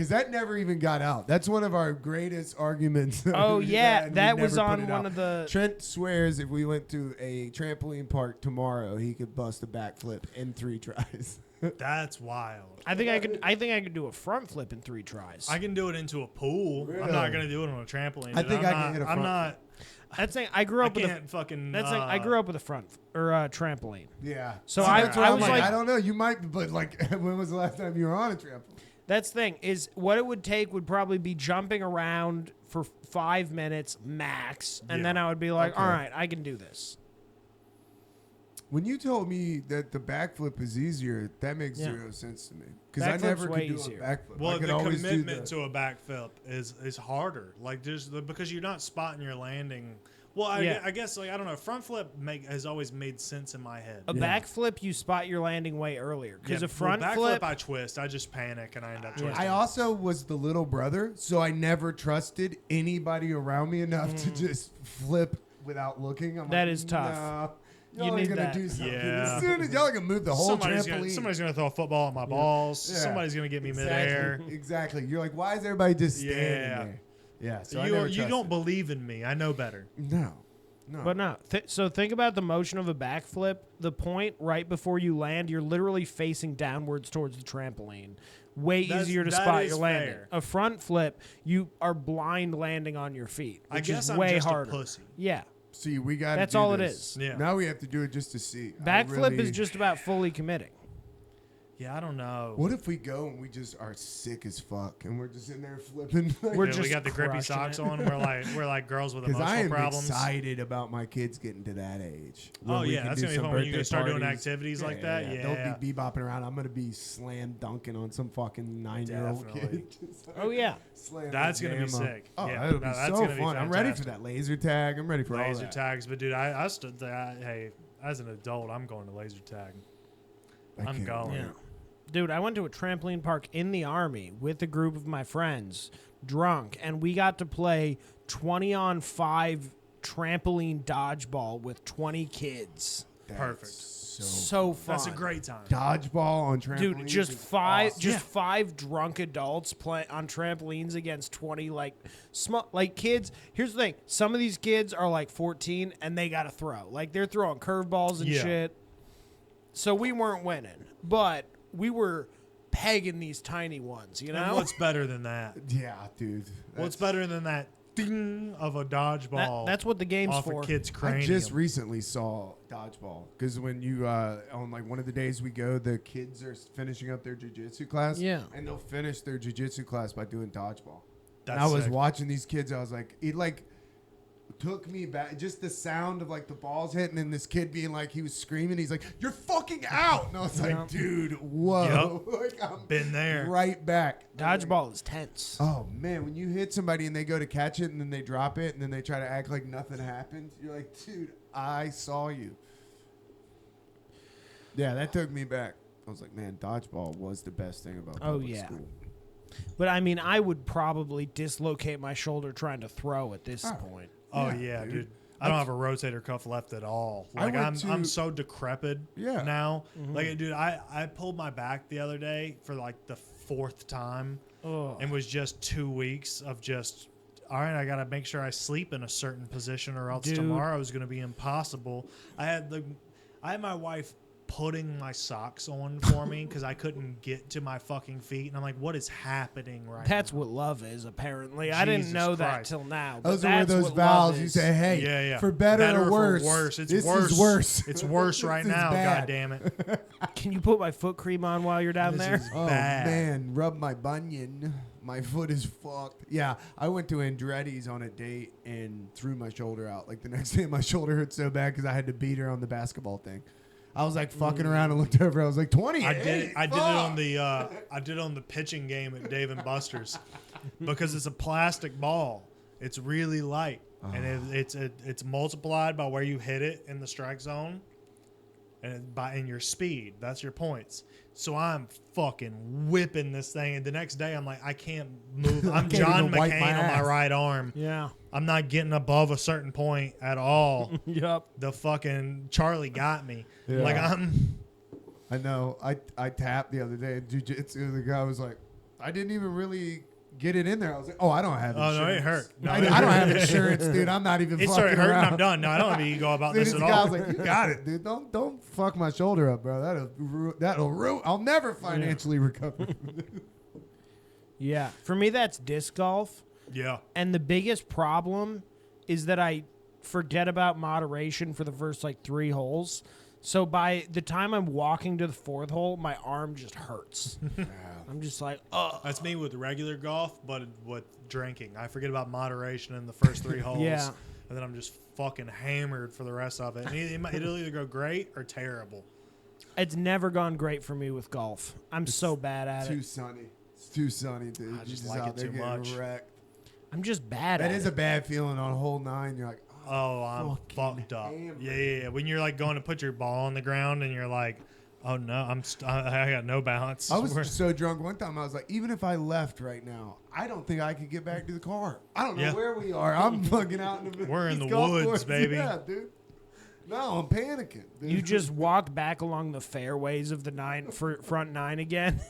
because that never even got out. That's one of our greatest arguments. Oh, yeah. That was never put on it one out. of the... Trent swears if we went to a trampoline park tomorrow, he could bust a backflip in 3 tries. That's wild. I think I could do a front flip in 3 tries. I can do it into a pool. Really? I'm not gonna do it on a trampoline. I think I can hit a front I'm not. That's saying I grew up with I I grew up with a front or a trampoline. Yeah. So See, I that's why I'm was like- I don't know. You might, but like, when was the last time you were on a trampoline? That's the thing is what it would take would probably be jumping around for 5 minutes max, and then I would be like, Okay. all right, I can do this. When you told me that the backflip is easier, that makes zero sense to me. Because I Backflip's never way could do easier. a backflip. Well, I could the always commitment to a backflip is harder. Like because you're not spotting your landing. Well, I guess like I don't know. Front flip has always made sense in my head. A backflip, you spot your landing way earlier. Because a front backflip, flip, I twist. I just panic and I end up twisting. I also was the little brother, so I never trusted anybody around me enough to just flip without looking. I'm That like, is tough. Nah, You y'all need ain't gonna that. do something. Yeah. As soon as y'all can move the whole trampoline. Somebody's gonna throw a football at my balls. Yeah. Somebody's gonna get me midair. Exactly. You're like, why is everybody just standing there? Yeah. So I never You trusted. don't believe in me. I know better. No. but no. So think about the motion of a backflip. The point right before you land, you're literally facing downwards towards the trampoline. Way easier to that spot is your landing. fair. A front flip, you are blind landing on your feet, I which guess is I'm way just harder. a pussy. Yeah. See, we got. That's do all it this. is. Yeah. Now we have to do it just to see. Backflip is just about fully committing. Yeah, I don't know. What if we go and we just are sick as fuck and we're just in there flipping? We're Yeah, we just got the grippy crushing socks it. on. We're like girls with Because I emotional am problems. excited about my kids getting to that age. Oh when we yeah, can that's do gonna be some fun when you birthday can start doing parties. activities like that. Yeah, They'll be bebopping around. I'm gonna be slam dunking on some fucking 9-year-old Definitely. kid. Just like Oh yeah. slam That's the gonna be jam on. sick. Oh, Yeah, that'll be that's so gonna be fun. I'm ready for fantastic. that laser tag. I'm ready for all laser that. tags. But dude, I stood there. Hey, as an adult, I'm going to laser tag. I I'm can't going. wait. Yeah. Dude, I went to a trampoline park in the Army with a group of my friends, drunk, and we got to play 20-on-5 trampoline dodgeball with 20 kids. That's Perfect. So fun. That's a great time. Dodgeball on trampolines. Dude, just is five, awesome. just 5 drunk adults play on trampolines against 20 like small like kids. Here's the thing: some of these kids are like 14 and they gotta throw. Like they're throwing curveballs and Yeah. shit. So we weren't winning, but we were pegging these tiny ones. You And know, what's better than that? Yeah, dude. What's better than that ding of a dodgeball? that's what the game's off for. a kid's I cranium. just recently saw dodgeball because when you on like one of the days we go, the kids are finishing up their jiu-jitsu class. Yeah. and they'll finish their jiu-jitsu class by doing dodgeball. That's And I was sick. watching these kids. I was like, it like took me back. Just the sound of like the balls hitting and this kid being like, he was screaming. He's like, "You're fucking out!" And I was like, "Dude, whoa!" like I'm Been there. right back. Dodgeball is tense. Oh man, when you hit somebody and they go to catch it and then they drop it and then they try to act like nothing happened, you're like, dude, I saw you. Yeah, that took me back. I was like, man, dodgeball was the best thing about public school. But I mean, I would probably dislocate my shoulder trying to throw at this point. Oh Yeah, yeah, dude. dude. I don't have a rotator cuff left at all. I Like went I'm to- so decrepit Yeah. now. Like dude, I pulled my back the other day for like the 4th time. Ugh. And was just 2 weeks of just all right, I gotta make sure I sleep in a certain position or else Dude. tomorrow is gonna be impossible. I had my wife putting my socks on for me because I couldn't get to my fucking feet, and I'm like, what is happening right That's now? what love is, apparently. I didn't Jesus know that Christ. till now. But Those are where that's those what love vowels you is. say, hey, Yeah. for better, or worse. It's this worse. is worse. It's worse right This is now. bad. God damn it. Can you put my foot cream on while you're down This there? is Oh bad. man, rub my bunion. My foot is fucked. Yeah, I went to Andretti's on a date and threw my shoulder out. Like the next day, my shoulder hurt so bad because I had to beat her on the basketball thing. I was like fucking around and looked over. I was like 28. I did it on the pitching game at Dave and Buster's because it's a plastic ball. It's really light and it's multiplied by where you hit it in the strike zone and in your speed. That's your points. So I'm fucking whipping this thing, and the next day I'm like, I can't move. I'm can't John even wipe my McCain on my ass. right arm. Yeah. I'm not getting above a certain point at all. Yep. The fucking Charlie got me. Yeah. Like I'm. I know. I tapped the other day at jiu-jitsu. The guy was like, I didn't even really get it in there. I was like, oh, I don't have insurance. Oh, no, it hurt. No, I don't have insurance, dude. I'm not even It fucking started hurting. around. I'm done. No, I don't have ego about Dude, this this at guy all. was like, you got it, dude. Don't fuck my shoulder up, bro. That'll ruin. I'll never financially recover. Yeah. For me, that's disc golf. Yeah. And the biggest problem is that I forget about moderation for the first like 3 holes. So by the time I'm walking to the 4th hole, my arm just hurts. I'm just like, oh. That's me with regular golf, but with drinking. I forget about moderation in the first 3 holes. Yeah. And then I'm just fucking hammered for the rest of it. And it'll either go great or terrible. It's never gone great for me with golf. I'm so bad at Too it. sunny. It's too sunny, dude. I You're just like out it there too getting much. wrecked. I'm just bad That at is it. a bad feeling on hole 9. You're like, Oh, I'm Fucking fucked up. hammered. Yeah. When you're like going to put your ball on the ground and you're like, oh no, I got no balance. I was so drunk one time. I was like, even if I left right now, I don't think I could get back to the car. I don't know Yeah. where we are. I'm fucking out in the. We're in this the golf woods, course. baby. Yeah, dude. No, I'm panicking. Dude. You just walk back along the fairways of the front 9 again,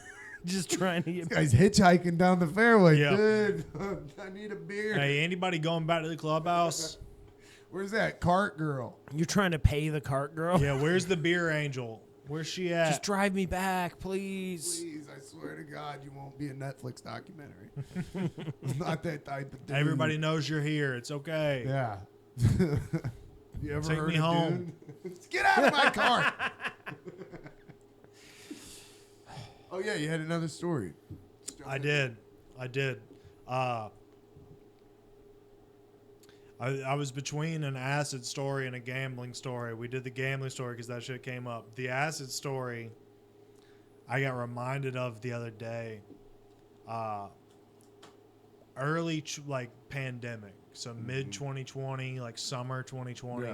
just trying to get. This guy's hitchhiking down the fairway, Yeah. dude. I need a beer. Hey, anybody going back to the clubhouse? Where's that cart girl? You're trying to pay the cart girl. Yeah, where's the beer angel? Where's she at? Just drive me back, please. Please, I swear to God, you won't be a Netflix documentary. It's not that type of dude. Everybody knows you're here. It's okay. Yeah. You ever Take heard me of home. Dune? Get out of my car. Oh yeah, you had another story. I did. I was between an acid story and a gambling story. We did the gambling story because that shit came up. The acid story, I got reminded of the other day. Early like pandemic, so mid 2020, like summer 2020.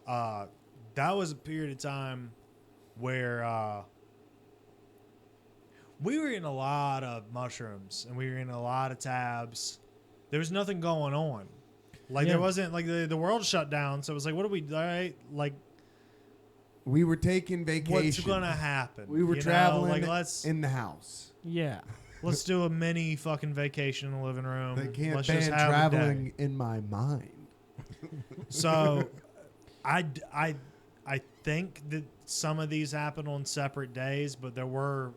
Yeah. That was a period of time where we were in a lot of mushrooms and we were in a lot of tabs. There was nothing going on. Like Yeah. there wasn't like the world shut down, so it was like, what do we like? We were taking vacation. What's gonna happen? We were You know? traveling Like let's in the house. Yeah. do a mini fucking vacation in the living room. They can't Let's ban just have a traveling day. in my mind. So, I think that some of these happened on separate days, but there were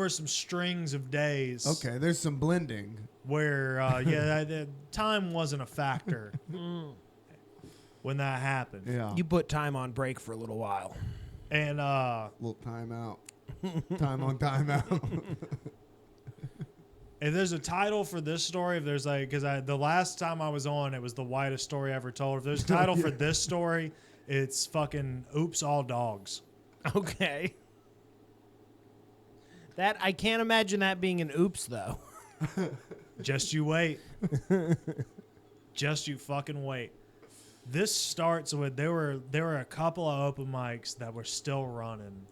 some strings of days. Okay, there's some blending. Where the time wasn't a factor when that happened. Yeah. You put time on break for a little while. And Little time out. Time on time out. if there's a title for this story, if there's like, because the last time I was on, it was the whitest story ever told. If there's a title for this story, it's fucking Oops All Dogs. Okay. That I can't imagine that being an oops though. Just you wait. Just you fucking wait. This starts with there were a couple of open mics that were still running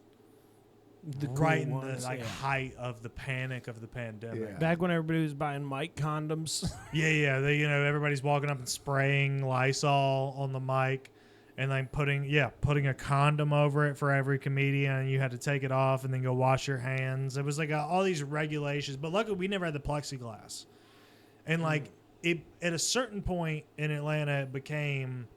The cool right in ones, the yeah. height of the panic of the pandemic. Yeah. Back when everybody was buying mic condoms. Yeah. They, everybody's walking up and spraying Lysol on the mic, and then putting a condom over it for every comedian, and you had to take it off and then go wash your hands. It was like all these regulations, but luckily we never had the plexiglass. And like it at a certain point in Atlanta, it became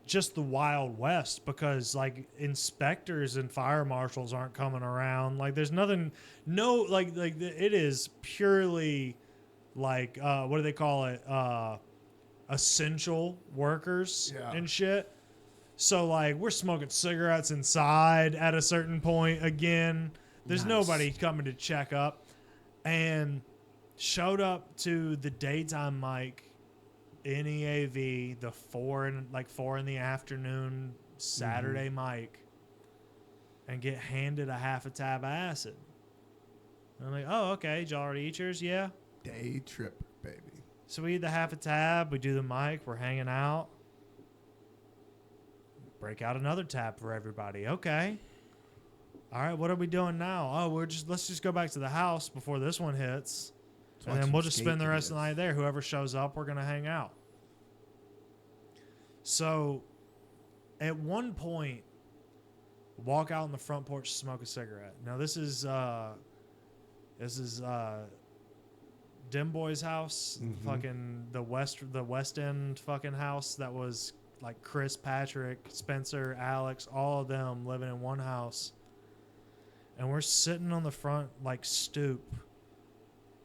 just the Wild West because like inspectors and fire marshals aren't coming around. Like there's nothing, it is purely like what do they call it? Essential workers Yeah. and shit. So like we're smoking cigarettes inside at a certain point again. There's Nice. nobody coming to check up, and showed up to the daytime mic in EAV, the 4 in the afternoon Saturday mic, and get handed a half a tab of acid. And I'm like, oh, okay, did y'all already eat yours? Yeah. Day tripper, baby. So we eat the half a tab, we do the mic, we're hanging out. Break out another tab for everybody. Okay. All right, what are we doing now? Oh, let's just go back to the house before this one hits. Let's And watch then some we'll just skate spend the rest of the videos. night there. Whoever shows up, we're going to hang out. So at one point, walk out on the front porch to smoke a cigarette. Now, this is This is Dim Boy's house, fucking the West End fucking house that was like Chris, Patrick, Spencer, Alex, all of them living in one house. And we're sitting on the front like stoop.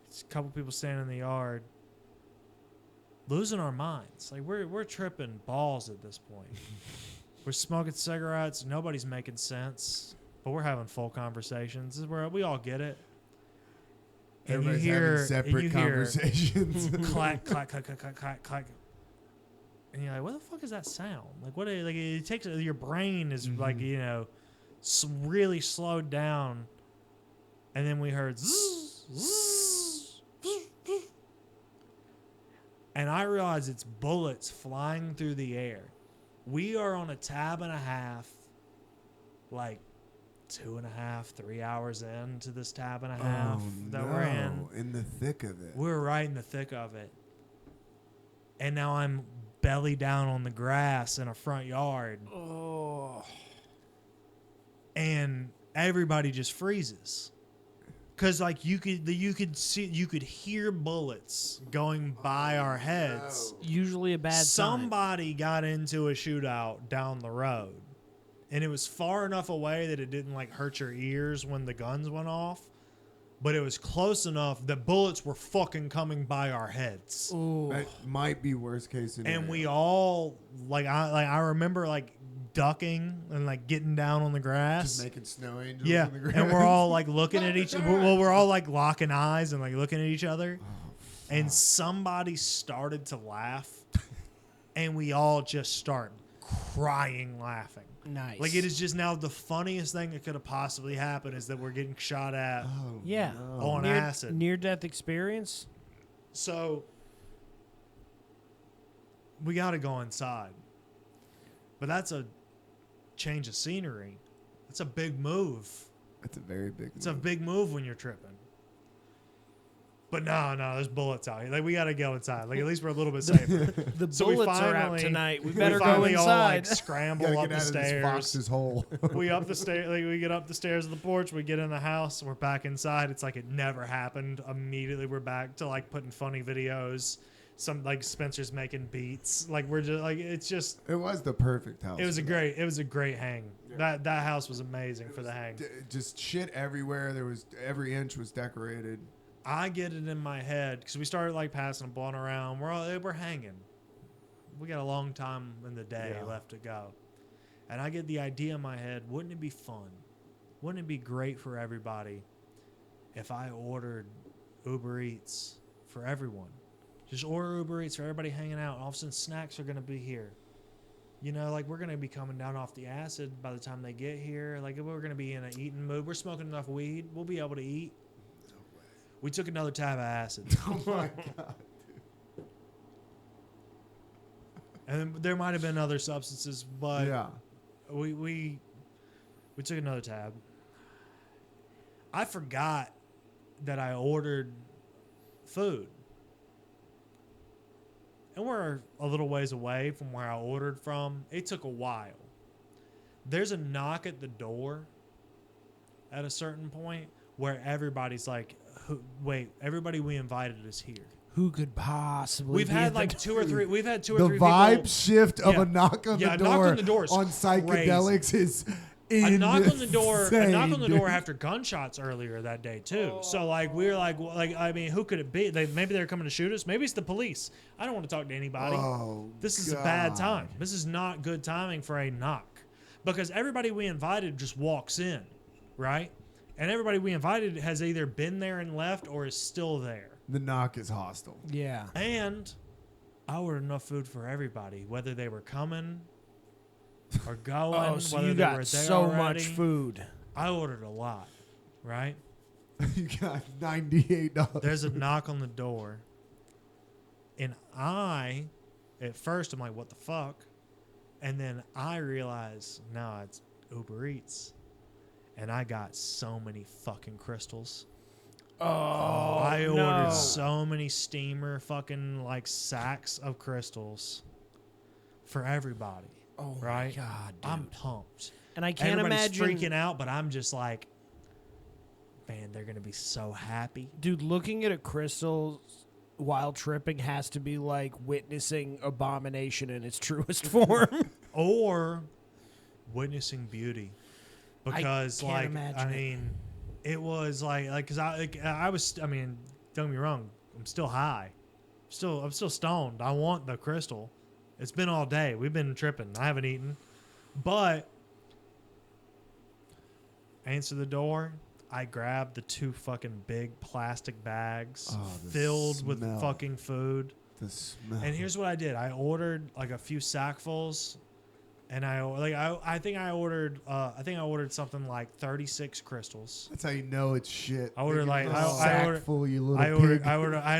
It's a couple people standing in the yard, losing our minds. Like we're tripping balls at this point. We're smoking cigarettes. Nobody's making sense, but we're having full conversations. This is where we all get it. And Everybody's you hear having separate conversations. clack, clack, clack, clack, clack, clack, clack. And you're like, what the fuck is that sound? Like, what? Like, it takes your brain is like, you know, really slowed down. And then we heard zzz, zzz, zzz. And I realize it's bullets flying through the air. We are on a tab and a half, like 2.5, 3 hours into this tab and a half that we're in the thick of it. We're right in the thick of it. And now I'm belly down on the grass in a front yard. Oh. And everybody just freezes. Cause like you could hear bullets going by our heads. Usually a bad sign. Somebody got into a shootout down the road. And it was far enough away that it didn't like hurt your ears when the guns went off. But it was close enough that bullets were fucking coming by our heads. Ooh. That might be worst case scenario. And we all I remember like ducking and like getting down on the grass. Just making snow angels Yeah. on the grass. And we're all like looking at each other. Well, we're all like locking eyes and like looking at each other. And somebody started to laugh. And we all just start crying laughing. Nice. Like it is just now the funniest thing that could have possibly happened is that we're getting shot at Yeah. on acid. Near-death experience? So we got to go inside. But that's a change of scenery. It's a big move. It's a very big It's a big move when you're tripping. But no, there's bullets out here. Like we got to go inside. Like at least we're a little bit safer. The So we bullets are out finally- tonight. We We better go finally all like inside. scramble Gotta up get the out of this stairs. fox's hole. We up the stair. Like we get up the stairs of the porch. We get in the house. We're back inside. It's like it never happened. Immediately we're back to like putting funny videos. Some like Spencer's making beats. Like we're just like it's just. It was the perfect house. It was for a great hang. Yeah. That house was amazing for the hang. just shit everywhere. There was every inch was decorated. I get it in my head because we started like passing a blunt around. We're hanging. We got a long time in the day left to go, and I get the idea in my head. Wouldn't it be fun? Wouldn't it be great for everybody if I ordered Uber Eats for everyone? Just order Uber Eats for everybody hanging out. All of a sudden, snacks are gonna be here. You know, like we're gonna be coming down off the acid by the time they get here. Like we're gonna be in an eating mood. We're smoking enough weed. We'll be able to eat. We took another tab of acid. Oh my god. And there might have been other substances, but Yeah. we took another tab. I forgot that I ordered food. And we're a little ways away from where I ordered from. It took a while. There's a knock at the door at a certain point where everybody's like, wait, everybody we invited is here. Who could possibly We've be had at the like two or three The people. vibe shift of Yeah. a knock on Yeah, the a knock door on the door is on psychedelics is A knock on the insane, door dude. after gunshots earlier that day too. So like we were like I mean, who could it be? Maybe they're coming to shoot us. Maybe it's the police. I don't want to talk to anybody. Oh, This is a bad God. time. This is not good timing for a knock, because everybody we invited just walks in, right? And everybody we invited has either been there and left or is still there. The knock is hostile. Yeah. And I ordered enough food for everybody, whether they were coming or going. Oh, so whether you they were got there so already. much food. I ordered a lot, right? You got $98. There's a knock on the door. And at first, I'm like, what the fuck? And then I realize, no, it's Uber Eats. And I got so many fucking crystals. Oh, I ordered no. so many steamer fucking like sacks of crystals for everybody. Oh, right? my God, dude. I'm pumped. And I can't Everybody's imagine. freaking out, but I'm just like, man, they're gonna be so happy. Dude, looking at a crystal while tripping has to be like witnessing abomination in its truest form. Or witnessing beauty, because can't like imagine I it. mean, it was because I was, I mean, don't get me wrong, I'm still high, I'm still stoned. I want the crystal. It's been all day. We've been tripping. I haven't eaten, but answer the door. I grabbed the 2 fucking big plastic bags the filled with smell. fucking food. The smell. And here's what I did. I ordered like a few sackfuls, and I think I ordered something like 36 crystals. That's how you know it's shit. I ordered They give like you a I sack ordered full, you little I ordered pig.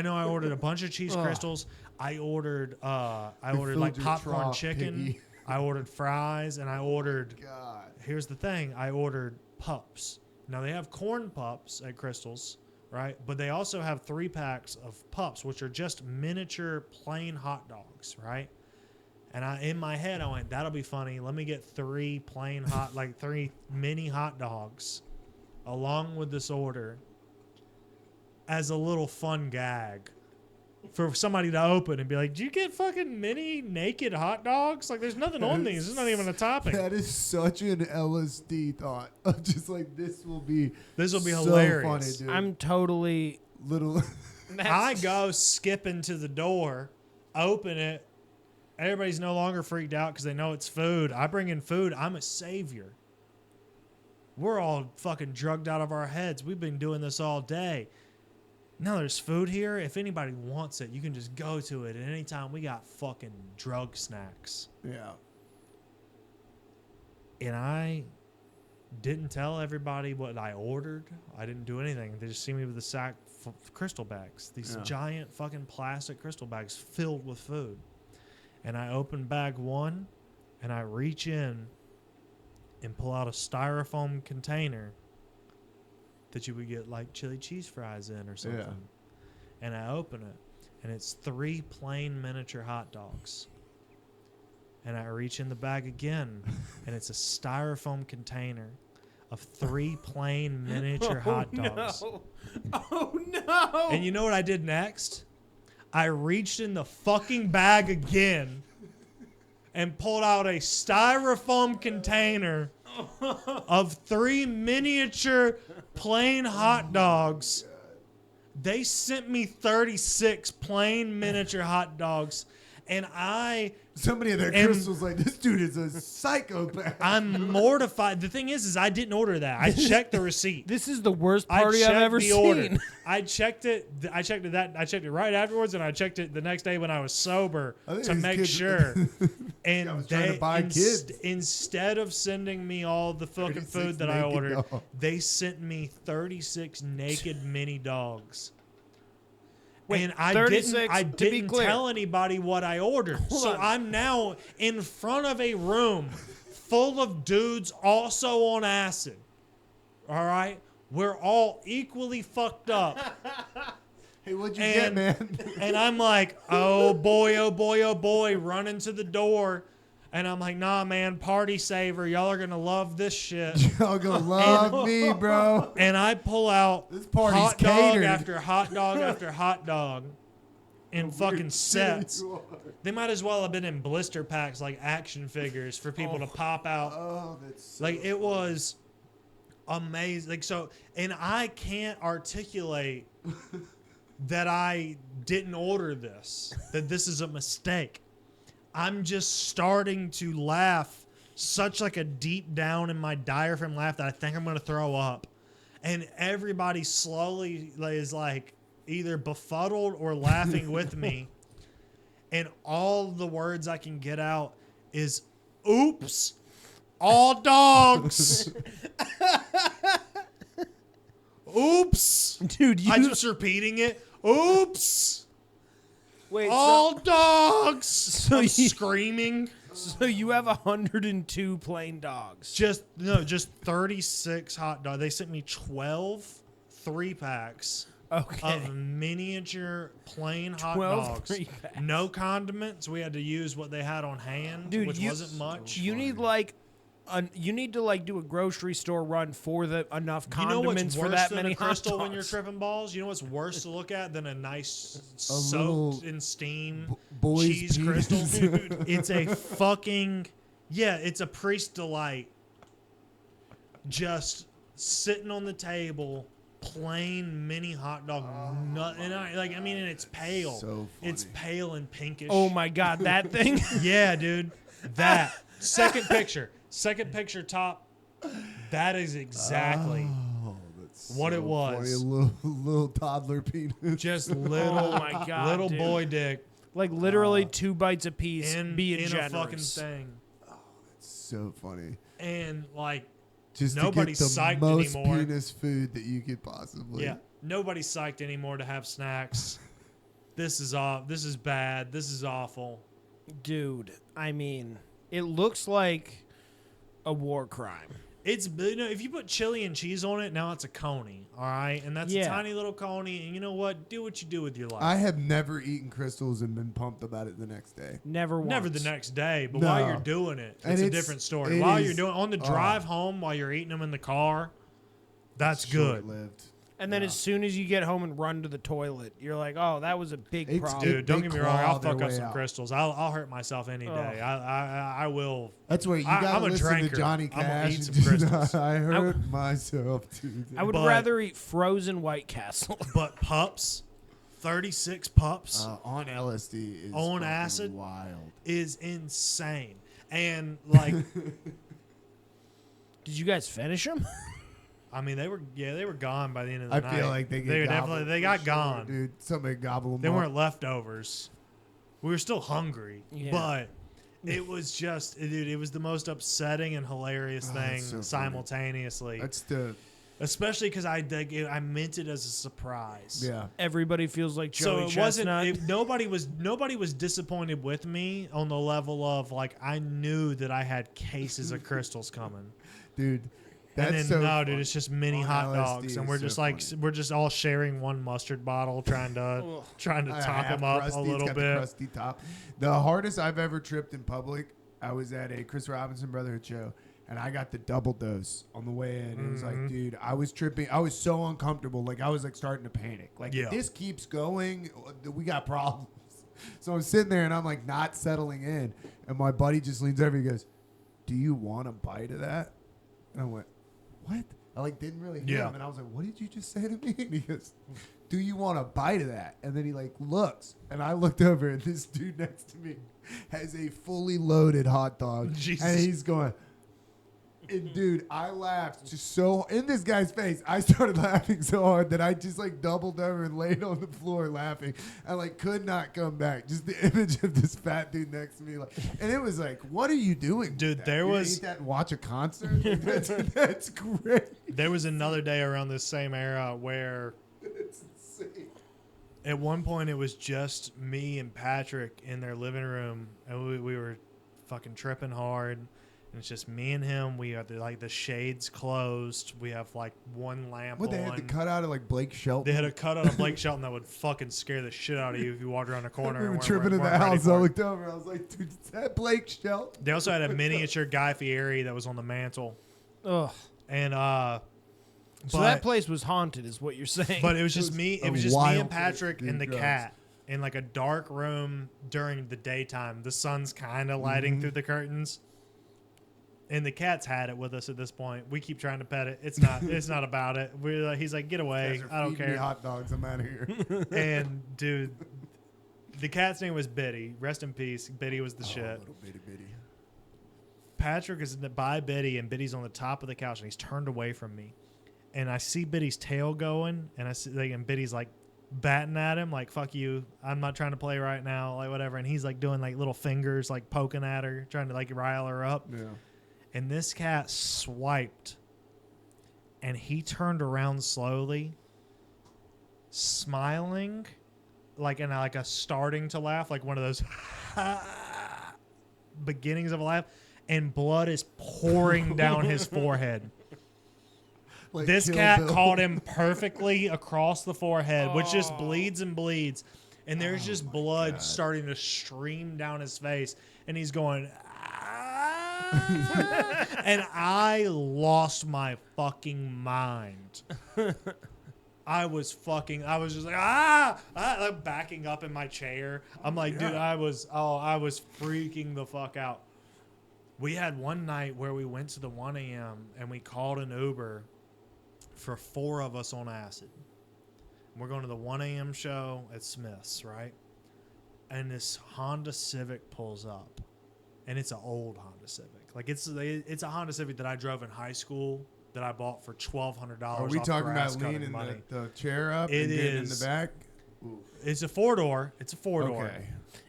I ordered a bunch of cheese Ugh. crystals. I ordered filled like your popcorn trough, chicken. piggy. I ordered fries, and I ordered. God. Here's the thing. I ordered pups. Now they have corn pups at Crystals, right? But they also have 3 packs of pups, which are just miniature plain hot dogs, right? And in my head, I went, that'll be funny. Let me get 3 plain hot, like 3 mini hot dogs along with this order as a little fun gag for somebody to open and be like, did you get fucking mini naked hot dogs? Like, there's nothing on these. There's not even a topping. That is such an LSD thought. Of just like, this will be so hilarious. funny, dude. I'm totally. Little. I go skipping to the door, open it. Everybody's no longer freaked out because they know it's food. I bring in food. I'm a savior. We're all fucking drugged out of our heads. We've been doing this all day. Now there's food here. If anybody wants it, you can just go to it at any time. We got fucking drug snacks. Yeah. And I didn't tell everybody what I ordered. I didn't do anything. They just see me with a sack of crystal bags. These giant fucking plastic crystal bags filled with food. And I open bag 1, and I reach in and pull out a styrofoam container that you would get like chili cheese fries in or something. Yeah. And I open it, and it's 3 plain miniature hot dogs. And I reach in the bag again, and it's a styrofoam container of 3 plain miniature hot dogs. No. Oh no! And you know what I did next? I reached in the fucking bag again and pulled out a styrofoam container of 3 miniature plain hot dogs. They sent me 36 plain miniature hot dogs, and Somebody in their crystals like, this dude is a psychopath. I'm mortified. The thing is I didn't order that. I checked the receipt. This is the worst I party I've checked ever the order. seen. I checked it. I checked it right afterwards, and I checked it the next day when I was sober I think to these make kids- sure. And I was trying to buy kids. instead of sending me all the fucking 36 food that I naked ordered, dogs. they sent me 36 naked mini dogs. Wait, and I 36, to be didn't clear. tell anybody what I ordered. Hold So on. I'm now in front of a room full of dudes also on acid. All right? We're all equally fucked up. Hey, what'd you get, man? And I'm like, oh boy, oh boy, oh boy, running to the door. And I'm like, nah, man, party saver. Y'all are going to love this shit. Y'all gonna love me, bro. And I pull out This party's hot dog catered. after hot dog after hot dog in fucking Weird sets. shit you are. They might as well have been in blister packs like action figures for people to pop out. Oh, that's so Like, it was amazing. Like, so, and I can't articulate that I didn't order this, that this is a mistake. I'm just starting to laugh, such like a deep down in my diaphragm laugh that I think I'm going to throw up. And everybody slowly is like either befuddled or laughing with me. And all the words I can get out is, oops, all dogs. Oops. Dude, I just repeating it. Oops. wait. All dogs. so I'm you- screaming. So you have 102 plain dogs. Just 36 hot dogs. They sent me 12 3-packs Okay. of miniature plain hot 12 dogs. 3-packs. No condiments. We had to use what they had on hand, Dude, which you- wasn't much. You need like you need to like do a grocery store run for the enough You know condiments what's for worse that than many a crystal hot when you're dogs. tripping balls? You know what's worse to look at than a nice little soaked in steam boy's cheese penis. crystal? Dude, it's a fucking it's a priest delight. Just sitting on the table, plain mini hot dog, and it's pale. So It's funny. pale and pinkish. Oh my god, that thing! Yeah, dude. That second picture top. That is exactly Oh, that's what so it was. Funny. A little toddler penis. just little, Oh my god, little dude. boy dick Like literally 2 bites a piece. in being a generous. fucking thing, So funny. and like Just nobody's to get the psyched most anymore. penis food that you could possibly. yeah, nobody's psyched anymore to have snacks. This is bad. This is awful. Dude, I mean, it looks like a war crime. It's if you put chili and cheese on it, now it's a coney, all right, and that's Yeah. a tiny little coney. And you know what? Do what you do with your life. I have never eaten crystals and been pumped about it the next day. Never once. Never the next day, but No. while you're doing it, And it's a it's- different story. it While is- you're doing on the drive home, while you're eating them in the car, that's good. Short-lived. And then Yeah. as soon as you get home and run to the toilet, you're like, oh, that was a big It's problem. Dude, don't They get me wrong. I'll claw their fuck up way some out. crystals. I'll hurt myself any day. Ugh. I will. That's why you I'm gotta a listen drinker. to Johnny I'm gonna Cash. eat and some do crystals. I hurt myself too. I would But- rather eat frozen White Castle. But pups, 36 pups On LSD is On fucking acid? wild. is insane. And like, Did you guys finish them? I mean, they were gone by the end of the I night. feel like they were get definitely they got gone. dude. Somebody gobble them They up. weren't leftovers. We were still hungry, Yeah. but it was just, dude, it was the most upsetting and hilarious Oh, thing that's so funny. simultaneously. That's the Especially because I meant it as a surprise. yeah. Everybody feels like So Joey it Chestnut. wasn't. Nobody was disappointed with me on the level of like I knew that I had cases of crystals coming. Dude. That's And then so no, dude, fun. it's just mini On hot LSD dogs, and is we're so just like funny. we're just all sharing one mustard bottle, trying to I top have them up crusty, a it's little got the bit. crusty top. The hardest I've ever tripped in public, I was at a Chris Robinson Brotherhood show, and I got the double dose on the way in. It was like, dude, I was tripping. I was so uncomfortable. Like, I was like starting to panic. Like, Yeah. if this keeps going, we got problems. So I'm sitting there, and I'm like not settling in. And my buddy just leans over. He goes, "Do you want a bite of that?" And I went, "What?" I like didn't really hear Yeah. him, and I was like, "What did you just say to me?" And he goes, "Do you want a bite of that?" And then he like looks, and I looked over, and this dude next to me has a fully loaded hot dog, Jesus. and he's going. And dude, I laughed just so in this guy's face. I started laughing so hard that I just like doubled over and laid on the floor laughing. I like could not come back. Just the image of this fat dude next to me, like, and it was like, "What are you doing, Dude, with that? there You're gonna was- eat that and watch a concert. Like, that's great. There was another day around this same era where It's insane. at one point it was just me and Patrick in their living room, and we were fucking tripping hard. And it's just me and him. We have the shades closed. We have like one lamp What on. they had to cut out of like Blake Shelton. They had a cut on a Blake Shelton that would fucking scare the shit out of you if you walked around the corner. We and were weren't- tripping in the weren't ready house. for I it. looked over. I was like, "Dude, is that Blake Shelton?" They also had a miniature Guy Fieri that was on the mantle, Ugh. and So that place was haunted, is what you're saying. but it was just was me. a It was just me wild and Patrick place, and the dude, drugs. cat in like a dark room during the daytime. The sun's kind of lighting Mm-hmm. through the curtains, and the cat's had it with us at this point. We keep trying to pet it. It's not. It's not about it. He's like, get away. Guys are I don't feeding me care. hot dogs. I'm out of here. And dude, the cat's name was Biddy. Rest in peace. Biddy was the shit. Little bitty bitty. Patrick is by Biddy, and Biddy's on the top of the couch, and he's turned away from me. And I see Biddy's tail going, and I see, and Biddy's like batting at him, like "fuck you, I'm not trying to play right now," like whatever. And he's like doing like little fingers, like poking at her, trying to like rile her up. Yeah. And this cat swiped, and he turned around slowly, smiling, like in like a starting to laugh, like one of those beginnings of a laugh, and blood is pouring down his forehead. Like This Kill cat Bill. caught him perfectly across the forehead, which just Oh. bleeds and bleeds. And there's just blood God. starting to stream down his face. And he's going, "Ah." And I lost my fucking mind. I was just like, I'm backing up in my chair. I'm like, dude, I was freaking the fuck out. We had one night where we went to the 1 a.m. and we called an Uber for 4 of us on acid. We're going to the 1 a.m. show at Smith's, right? And this Honda Civic pulls up, and it's an old Honda Civic. Like it's a Honda Civic that I drove in high school that I bought for $1,200. Are we talking about leaning the chair up and getting in the back? Ooh. It's a 4-door. It's a 4-door. Okay.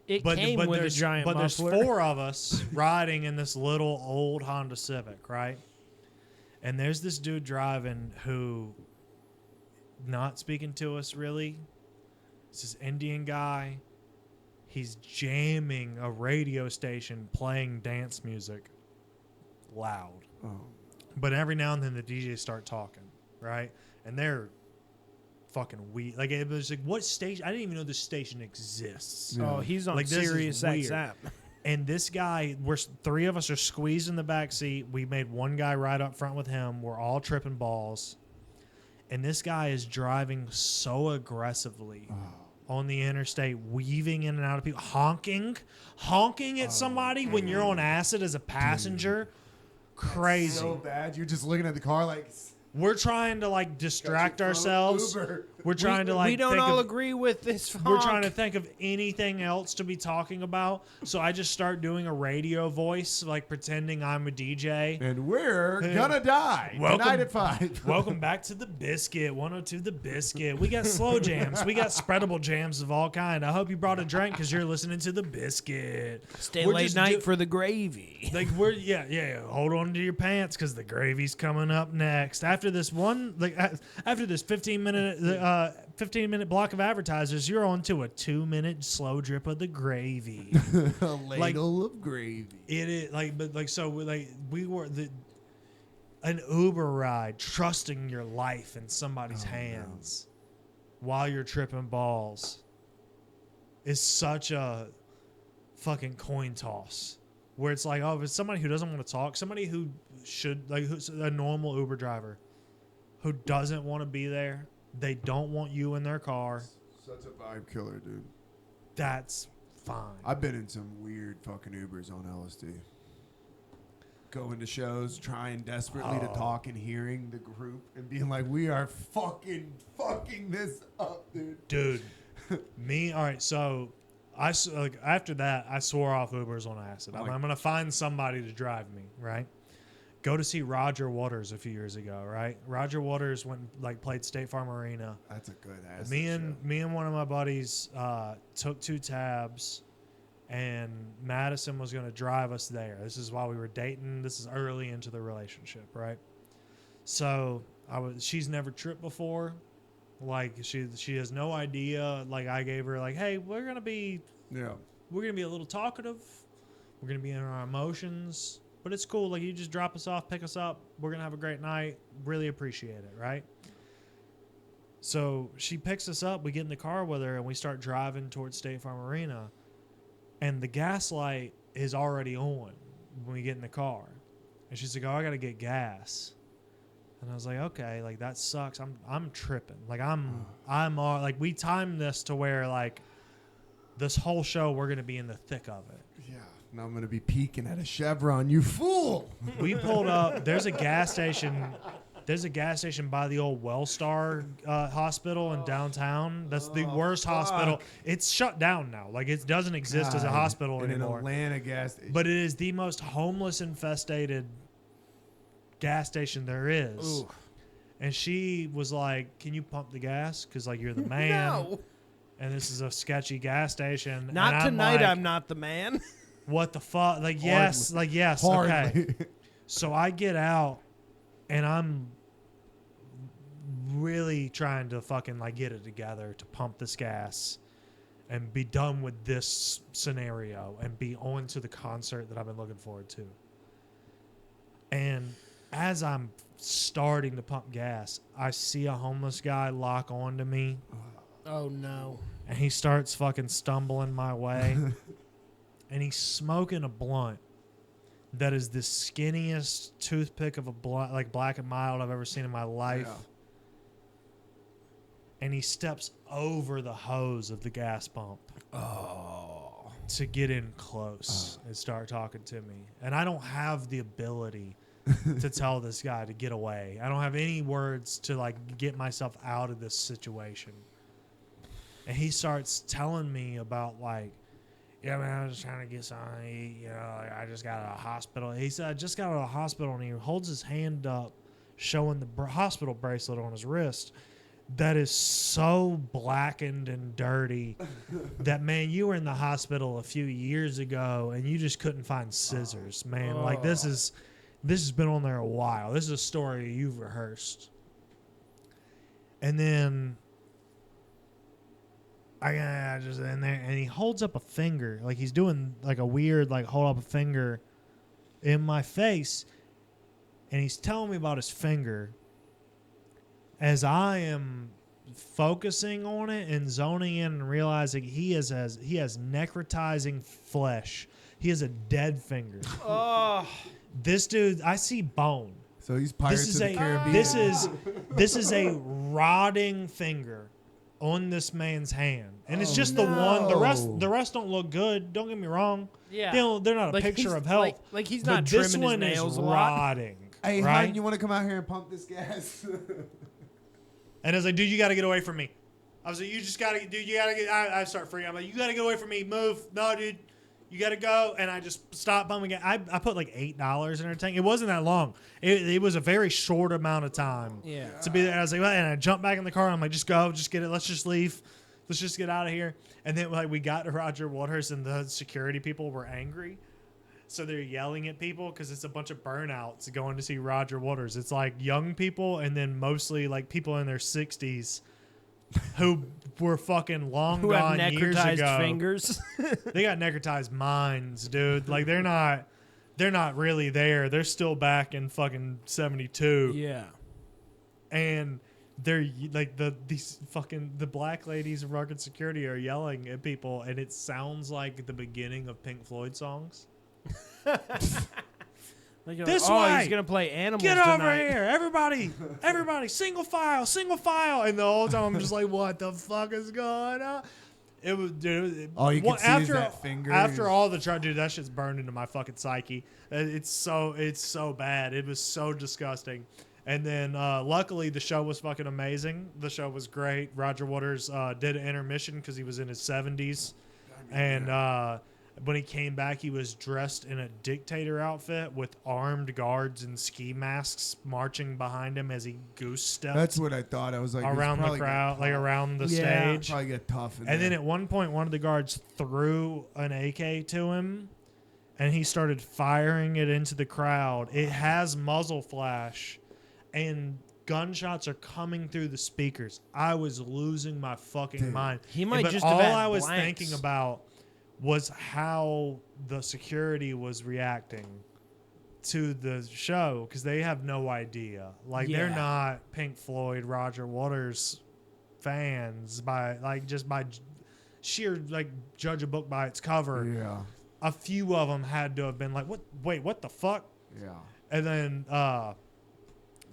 It came with a giant But muffler. there's 4 of us riding in this little old Honda Civic, right? And there's this dude driving who, not speaking to us really. It's this Indian guy. He's jamming a radio station playing dance music loud. Oh. But every now and then the DJs start talking, right? And they're fucking weird. Like, it was like, what station? I didn't even know this station exists. Yeah. Oh, he's on Like, this is Sirius weird. XM. And this guy, 3 of us are squeezed in the back seat. We made one guy right up front with him. We're all tripping balls. And this guy is driving so aggressively on the interstate, weaving in and out of people, honking at somebody when you're on acid as a passenger. Crazy. So bad. You're just looking at the car like. We're trying to like distract ourselves. Uber. We're trying to like. We don't think all of, agree with this. We're honk. trying to think of anything else to be talking about. So I just start doing a radio voice, like pretending I'm a DJ. And we're gonna die tonight at 5. Welcome back to the Biscuit, 102 The Biscuit. We got slow jams. We got spreadable jams of all kind. I hope you brought a drink because you're listening to The Biscuit. Stay We're late just night for the gravy. Like we're yeah. Hold on to your pants because the gravy's coming up next. After this 15-minute block of advertisers, you're on to a 2-minute slow drip of the gravy. A ladle of gravy. It is we were an Uber ride, trusting your life in somebody's hands while you're tripping balls is such a fucking coin toss. Where it's like, oh, if it's somebody who doesn't want to talk, somebody who should, like, who's a normal Uber driver who doesn't want to be there, they don't want you in their car. Such a vibe killer, dude. That's fine. I've been in some weird fucking Ubers on LSD. Going to shows, trying desperately to talk and hearing the group and being like, we are fucking this up, dude. Dude, all right, so after that, I swore off Ubers on acid. I'm going to find somebody to drive me, right? Go to see Roger Waters a few years ago, right? Roger Waters played State Farm Arena. That's a good ass. Me and one of my buddies took 2 tabs, and Madison was going to drive us there. This is while we were dating. This is early into the relationship, right? So she's never tripped before. Like she has no idea. Like I gave her like, hey, we're gonna be a little talkative. We're gonna be in our emotions, but it's cool. Like you just drop us off, pick us up. We're gonna have a great night. Really appreciate it, right? So she picks us up. We get in the car with her and we start driving towards State Farm Arena, and the gas light is already on when we get in the car. And she's like, "Oh, I gotta get gas." And I was like, okay, like that sucks. I'm tripping. Like I'm like we timed this to where like this whole show we're gonna be in the thick of it. Yeah. And I'm gonna be peeking at a Chevron, you fool. We pulled up. There's a gas station. There's a gas station by the old Wellstar Hospital in downtown. That's the worst hospital. It's shut down now. Like it doesn't exist as a hospital anymore. An Atlanta gas station. But it is the most homeless infested gas station there is. Ooh. And she was like, can you pump the gas? Because like you're the man. No. And this is a sketchy gas station. Not and tonight, like, I'm not the man. What the fuck? Like, yes. Like, yes. Hardly. Okay. So I get out and I'm really trying to fucking like get it together to pump this gas and be done with this scenario and be on to the concert that I've been looking forward to. And as I'm starting to pump gas, I see a homeless guy lock onto me. Oh, no. And he starts fucking stumbling my way. And he's smoking a blunt. that is the skinniest toothpick of a Black and Mild I've ever seen in my life. Yeah. And he steps over the hose of the gas pump to get in close and start talking to me. And I don't have the ability to tell this guy to get away. I don't have any words to like get myself out of this situation. And he starts telling me about like, yeah, man, I was just trying to get something to eat. You know, like, I just got out of the hospital. He said, I just got out of the hospital, and he holds his hand up, showing the hospital bracelet on his wrist. That is so blackened and dirty that, man, you were in the hospital a few years ago, and you just couldn't find scissors, man. Like, this has been on there a while. This is a story you've rehearsed. And then I just in there, and he holds up a finger, like he's doing like a weird, like hold up a finger in my face, and he's telling me about his finger. As I am focusing on it and zoning in and realizing he has necrotizing flesh. He has a dead finger. Oh, This dude, I see bone. So he's Pirates of the Caribbean. This is a rotting finger on this man's hand, and it's just the one. The rest don't look good. Don't get me wrong. yeah. They're not a Like picture he's- of health. Like he's but not this trimming his one nails is a lot. rotting. Hey, right? hon, you want to come out here and pump this gas? And I was like, dude, you got to get away from me. I was like, you just got to, dude, you got to get, I start freaking. I'm like, you got to get away from me. Move. No, dude, you got to go. And I just stopped pumping it. I put like $8 in her tank. It wasn't that long. It was a very short amount of time Yeah. to be there. I was like, well, and I jumped back in the car. And I'm like, just go, just get it. Let's just leave. Let's just get out of here. And then like we got to Roger Waters, and the security people were angry. So they're yelling at people because it's a bunch of burnouts going to see Roger Waters. It's like young people, and then mostly like people in their 60s who were fucking long Who have gone years necrotized ago. fingers. They got necrotized minds, dude. Like they're not really there. They're still back in fucking 72. Yeah. And they're like the black ladies of rugged security are yelling at people, and it sounds like the beginning of Pink Floyd songs. Like, This oh, way! he's gonna play Animals Get tonight. over here, everybody, single file, and the whole time I'm just like, what the fuck is going on? It was, dude. All you can see is that finger. After all the dude, that shit's burned into my fucking psyche. It's so bad. It was so disgusting. And then luckily the show was fucking amazing. The show was great. Roger Waters did an intermission because he was in his 70s, and when he came back, he was dressed in a dictator outfit with armed guards and ski masks marching behind him as he goose stepped. That's what I thought. I was like, around it's the probably crowd, gonna like tough. around the Yeah. stage. Probably get tough. And then at one point, one of the guards threw an AK to him, and he started firing it into the crowd. It has muzzle flash, and gunshots are coming through the speakers. I was losing my fucking mind. He might But just all have had I was blanks. thinking about was how the security was reacting to the show, because they have no idea. Like they're Yeah. not Pink Floyd, Roger Waters fans by sheer like judge a book by its cover. Yeah. A few of them had to have been like, what? Wait, what the fuck? Yeah. And then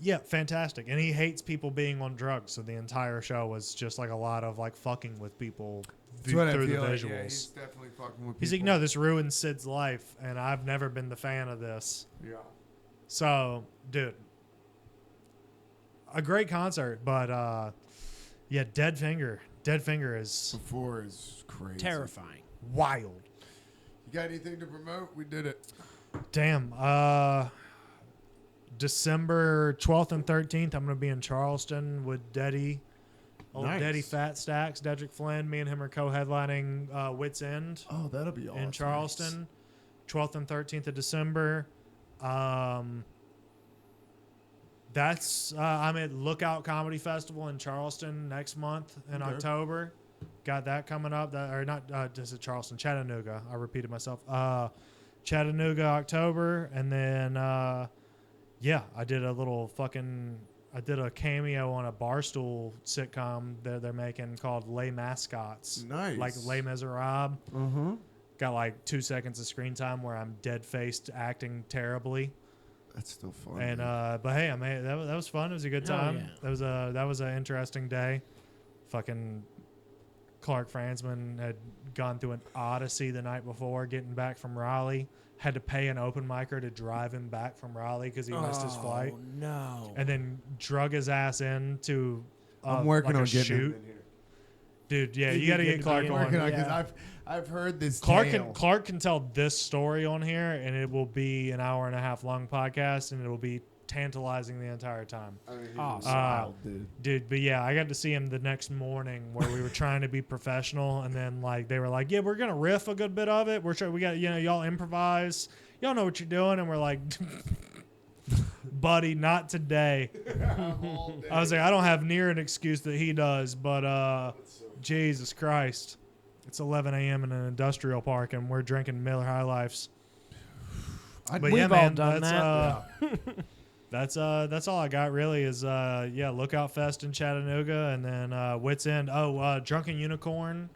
yeah, fantastic. And he hates people being on drugs, so the entire show was just like a lot of like fucking with people That's what I through the feel like. visuals. Yeah, he's definitely fucking with He's like, people. no, this ruined Sid's life, and I've never been the fan of this. Yeah. So, dude, a great concert, but yeah, Dead Finger is Before is crazy. Terrifying. wild. You got anything to promote? We did it. Damn. December 12th and 13th, I'm going to be in Charleston with Deddy. Old Nice. Deddy Fat Stacks, Dedrick Flynn. Me and him are co-headlining Wits End Oh, that'll be awesome. in Charleston. 12th and 13th of December. That's I'm at Lookout Comedy Festival in Charleston next month in Okay. October. Got that coming up. This is Charleston, Chattanooga. I repeated myself. Chattanooga, October, and then yeah, I did a cameo on a Barstool sitcom that they're making called Les Mascots. Nice. Like Les Miserables. Uh-huh. got like 2 seconds of screen time where I'm dead faced acting That's still fun. and man. but hey, I mean that was fun. It was a good Oh, time. yeah. That was an interesting day. Fucking Clark Franzman had gone through an odyssey the night before getting back from Raleigh. Had to pay an open micer to drive him back from Raleigh because he missed his flight, Oh no! and then drug his ass into. I'm working like on a getting shoot. him in here. Dude, yeah, He'd you be got to good get to Clark be in. on. Working on because Yeah. I've heard this. Clark tale. can tell this story on here, and it will be an hour and a half long podcast, and it will be tantalizing the entire time. I mean, he Oh, was wow. wild, dude. Dude, but yeah, I got to see him the next morning where we were trying to be professional, and then like they were like, "Yeah, we're gonna riff a good bit of it. We're sure we got y'all improvise. Y'all know what you're doing," and we're like, "Buddy, not today." I was like, I don't have near an excuse that he does, but Jesus Christ, it's 11 a.m. in an industrial park, and we're drinking Miller High Lifes. But We've yeah, all man, done that's that's all I got really is Lookout Fest in Chattanooga, and then Wits End. Drunken Unicorn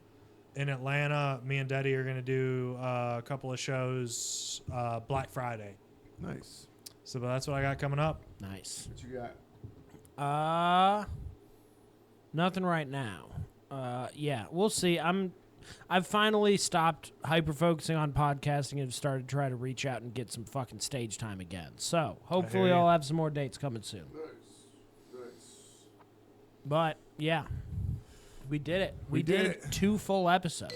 in Atlanta. Me and Daddy are gonna do a couple of shows Black Friday. Nice. So that's what I got coming up. Nice. What you got? Nothing right now. Yeah, we'll see. I've finally stopped hyper focusing on podcasting and have started to try to reach out and get some fucking stage time again. So hopefully ya. I'll have some more dates coming soon. Nice. But yeah, we did it. We did did it. 2 full episodes.